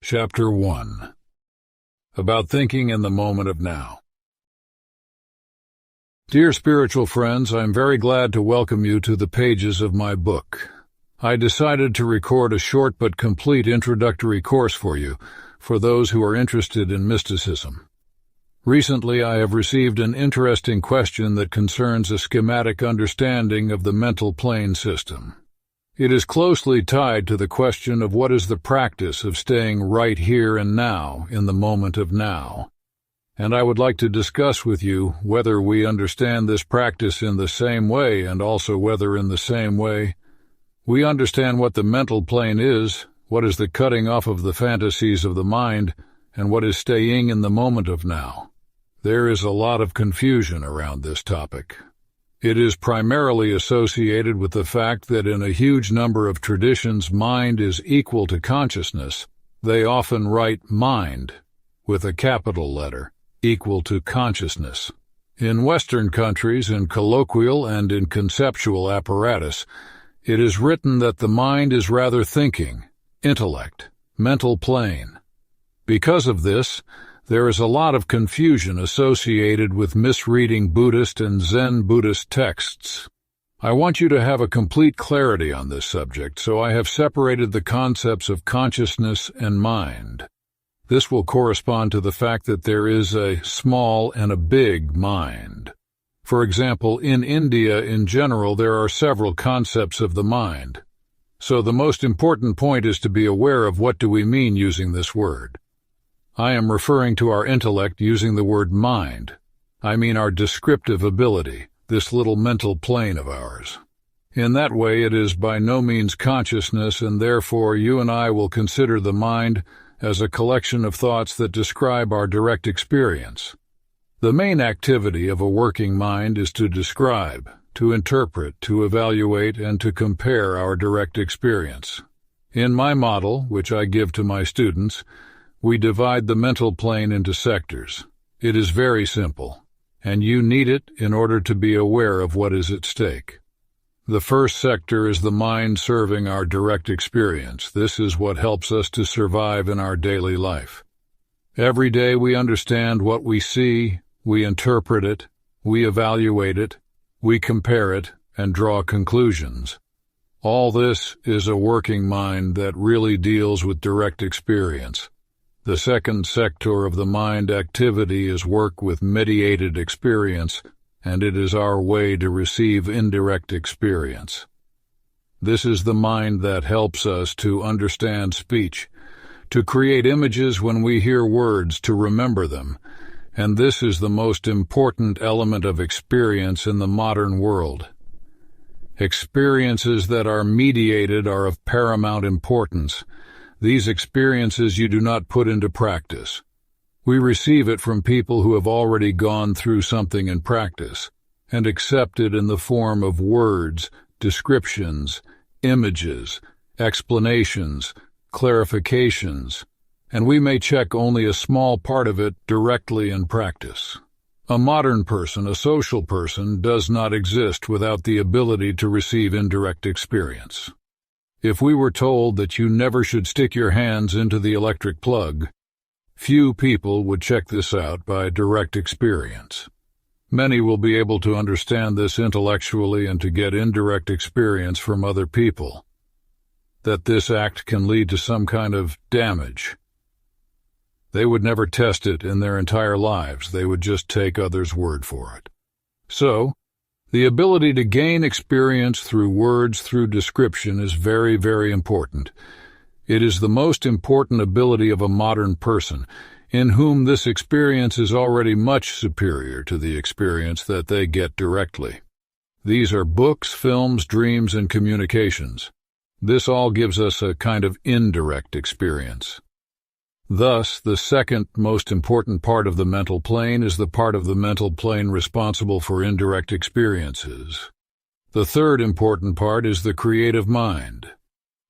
Chapter 1. About Thinking in the Moment of Now. Dear spiritual friends, I am very glad to welcome you to the pages of my book. I decided to record a short but complete introductory course for you, for those who are interested in mysticism. Recently, I have received an interesting question that concerns a schematic understanding of the mental plane system. It is closely tied to the question of what is the practice of staying right here and now, in the moment of now. And I would like to discuss with you whether we understand this practice in the same way, and also whether in the same way we understand what the mental plane is, what is the cutting off of the fantasies of the mind, and what is staying in the moment of now. There is a lot of confusion around this topic. It is primarily associated with the fact that in a huge number of traditions mind is equal to consciousness. They often write mind, with a capital letter, equal to consciousness. In Western countries, in colloquial and in conceptual apparatus, it is written that the mind is rather thinking, intellect, mental plane. Because of this, there is a lot of confusion associated with misreading Buddhist and Zen Buddhist texts. I want you to have a complete clarity on this subject, so I have separated the concepts of consciousness and mind. This will correspond to the fact that there is a small and a big mind. For example, in India in general, there are several concepts of the mind. So the most important point is to be aware of what do we mean using this word. I am referring to our intellect using the word mind. I mean our descriptive ability, this little mental plane of ours. In that way, it is by no means consciousness, and therefore you and I will consider the mind as a collection of thoughts that describe our direct experience. The main activity of a working mind is to describe, to interpret, to evaluate, and to compare our direct experience. In my model, which I give to my students, we divide the mental plane into sectors. It is very simple, and you need it in order to be aware of what is at stake. The first sector is the mind serving our direct experience. This is what helps us to survive in our daily life. Every day we understand what we see, we interpret it, we evaluate it, we compare it, and draw conclusions. All this is a working mind that really deals with direct experience. The second sector of the mind activity is work with mediated experience, and it is our way to receive indirect experience. This is the mind that helps us to understand speech, to create images when we hear words, to remember them, and this is the most important element of experience in the modern world. Experiences that are mediated are of paramount importance. These experiences you do not put into practice. We receive it from people who have already gone through something in practice, and accept it in the form of words, descriptions, images, explanations, clarifications, and we may check only a small part of it directly in practice. A modern person, a social person, does not exist without the ability to receive indirect experience. If we were told that you never should stick your hands into the electric plug, few people would check this out by direct experience. Many will be able to understand this intellectually and to get indirect experience from other people, that this act can lead to some kind of damage. They would never test it in their entire lives. They would just take others' word for it. So, the ability to gain experience through words, through description, is very, very important. It is the most important ability of a modern person, in whom this experience is already much superior to the experience that they get directly. These are books, films, dreams, and communications. This all gives us a kind of indirect experience. Thus, the second most important part of the mental plane is the part of the mental plane responsible for indirect experiences. The third important part is the creative mind.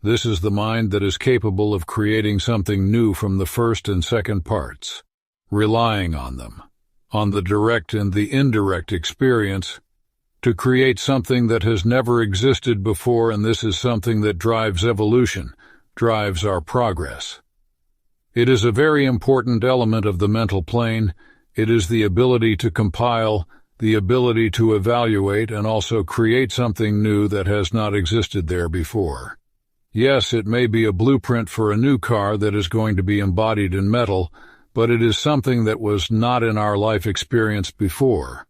This is the mind that is capable of creating something new from the first and second parts, relying on them, on the direct and the indirect experience, to create something that has never existed before, and this is something that drives evolution, drives our progress. It is a very important element of the mental plane. It is the ability to compile, the ability to evaluate, and also create something new that has not existed there before. Yes, it may be a blueprint for a new car that is going to be embodied in metal, but it is something that was not in our life experience before.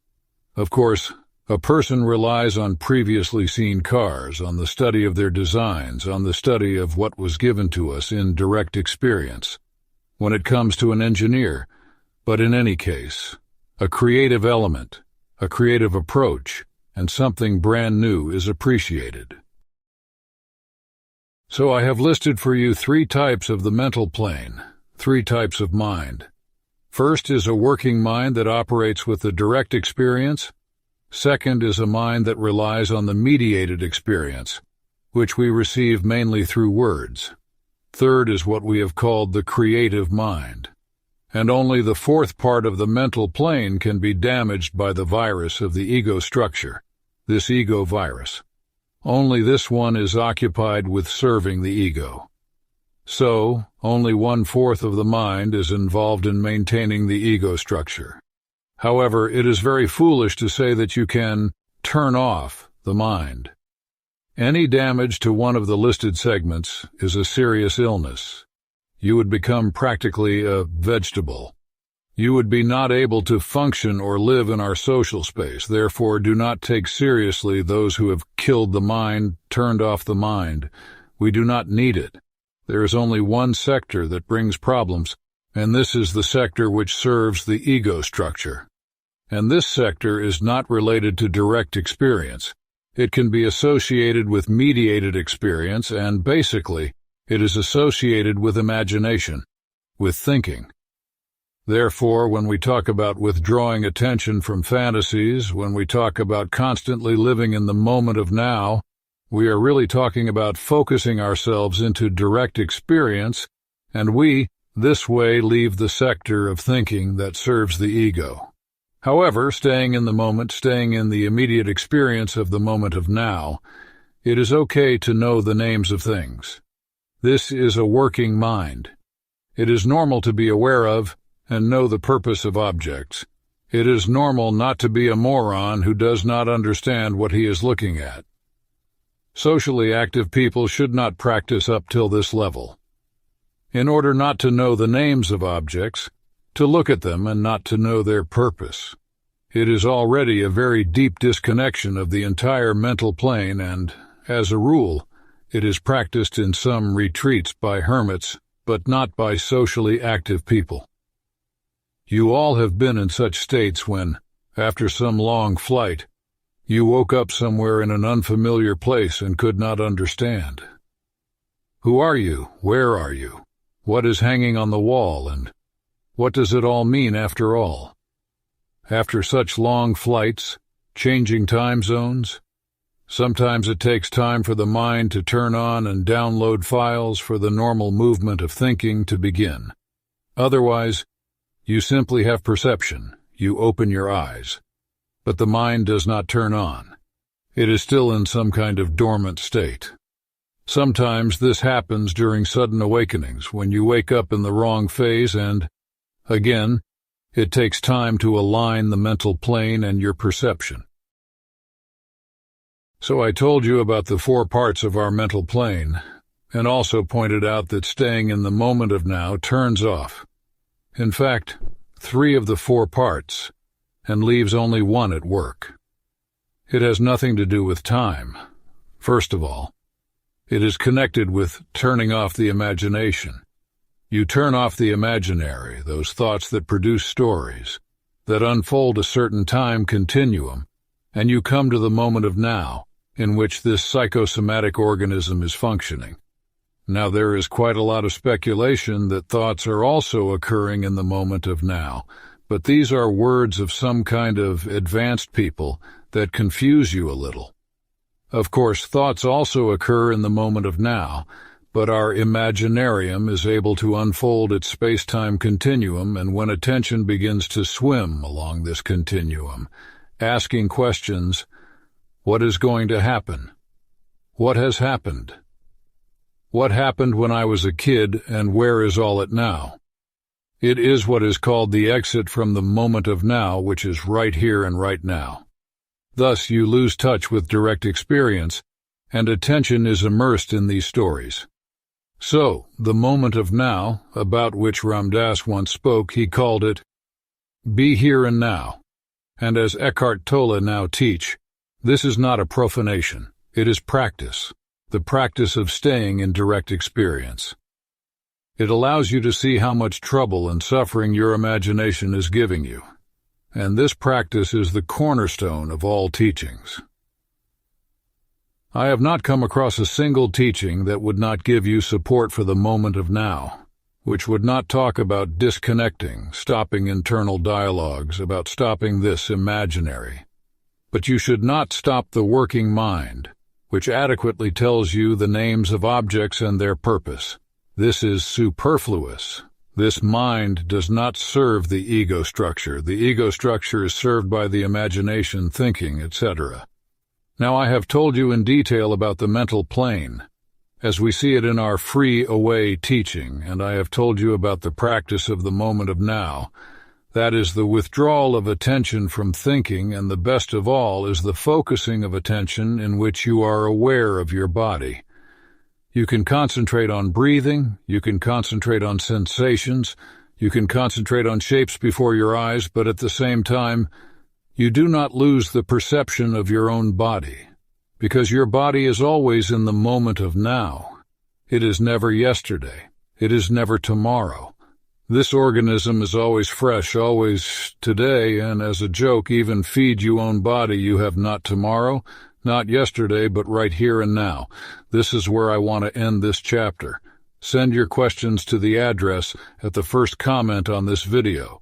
Of course, a person relies on previously seen cars, on the study of their designs, on the study of what was given to us in direct experience. When it comes to an engineer, but in any case, a creative element, a creative approach, and something brand new is appreciated. So I have listed for you 3 types of the mental plane, 3 types of mind. First is a working mind that operates with the direct experience. Second is a mind that relies on the mediated experience, which we receive mainly through words. Third is what we have called the creative mind. And only the 4th part of the mental plane can be damaged by the virus of the ego structure, this ego virus. Only this one is occupied with serving the ego. So, only 1/4 of the mind is involved in maintaining the ego structure. However, it is very foolish to say that you can turn off the mind. Any damage to one of the listed segments is a serious illness. You would become practically a vegetable. You would be not able to function or live in our social space. Therefore, do not take seriously those who have killed the mind, turned off the mind. We do not need it. There is only one sector that brings problems, and this is the sector which serves the ego structure. And this sector is not related to direct experience. It can be associated with mediated experience, and basically, it is associated with imagination, with thinking. Therefore, when we talk about withdrawing attention from fantasies, when we talk about constantly living in the moment of now, we are really talking about focusing ourselves into direct experience, and we, this way, leave the sector of thinking that serves the ego. However, staying in the moment, staying in the immediate experience of the moment of now, it is okay to know the names of things. This is a working mind. It is normal to be aware of and know the purpose of objects. It is normal not to be a moron who does not understand what he is looking at. Socially active people should not practice up till this level. In order not to know the names of objects, to look at them and not to know their purpose. It is already a very deep disconnection of the entire mental plane, and, as a rule, it is practiced in some retreats by hermits, but not by socially active people. You all have been in such states when, after some long flight, you woke up somewhere in an unfamiliar place and could not understand. Who are you? Where are you? What is hanging on the wall, and what does it all mean after all? After such long flights, changing time zones, sometimes it takes time for the mind to turn on and download files for the normal movement of thinking to begin. Otherwise, you simply have perception, you open your eyes, but the mind does not turn on. It is still in some kind of dormant state. Sometimes this happens during sudden awakenings, when you wake up in the wrong phase and, again, it takes time to align the mental plane and your perception. So I told you about the 4 parts of our mental plane, and also pointed out that staying in the moment of now turns off. In fact, 3 of the 4 parts, and leaves only 1 at work. It has nothing to do with time. First of all, it is connected with turning off the imagination. You turn off the imaginary, those thoughts that produce stories, that unfold a certain time continuum, and you come to the moment of now, in which this psychosomatic organism is functioning. Now, there is quite a lot of speculation that thoughts are also occurring in the moment of now, but these are words of some kind of advanced people that confuse you a little. Of course, thoughts also occur in the moment of now, but our imaginarium is able to unfold its space-time continuum, and when attention begins to swim along this continuum, asking questions, what is going to happen? What has happened? What happened when I was a kid and where is all it now? It is what is called the exit from the moment of now, which is right here and right now. Thus, you lose touch with direct experience, and attention is immersed in these stories. So, the moment of now, about which Ram Dass once spoke, he called it, be here and now. And as Eckhart Tolle now teach, this is not a profanation, it is practice, the practice of staying in direct experience. It allows you to see how much trouble and suffering your imagination is giving you, and this practice is the cornerstone of all teachings. I have not come across a single teaching that would not give you support for the moment of now, which would not talk about disconnecting, stopping internal dialogues, about stopping this imaginary. But you should not stop the working mind, which adequately tells you the names of objects and their purpose. This is superfluous. This mind does not serve the ego structure. The ego structure is served by the imagination, thinking, etc. Now I have told you in detail about the mental plane, as we see it in our free away teaching, and I have told you about the practice of the moment of now. That is the withdrawal of attention from thinking, and the best of all is the focusing of attention in which you are aware of your body. You can concentrate on breathing, you can concentrate on sensations, you can concentrate on shapes before your eyes, but at the same time, you do not lose the perception of your own body, because your body is always in the moment of now. It is never yesterday. It is never tomorrow. This organism is always fresh, always today, and as a joke, even feed you own body you have not tomorrow, not yesterday, but right here and now. This is where I want to end this chapter. Send your questions to the address at the first comment on this video.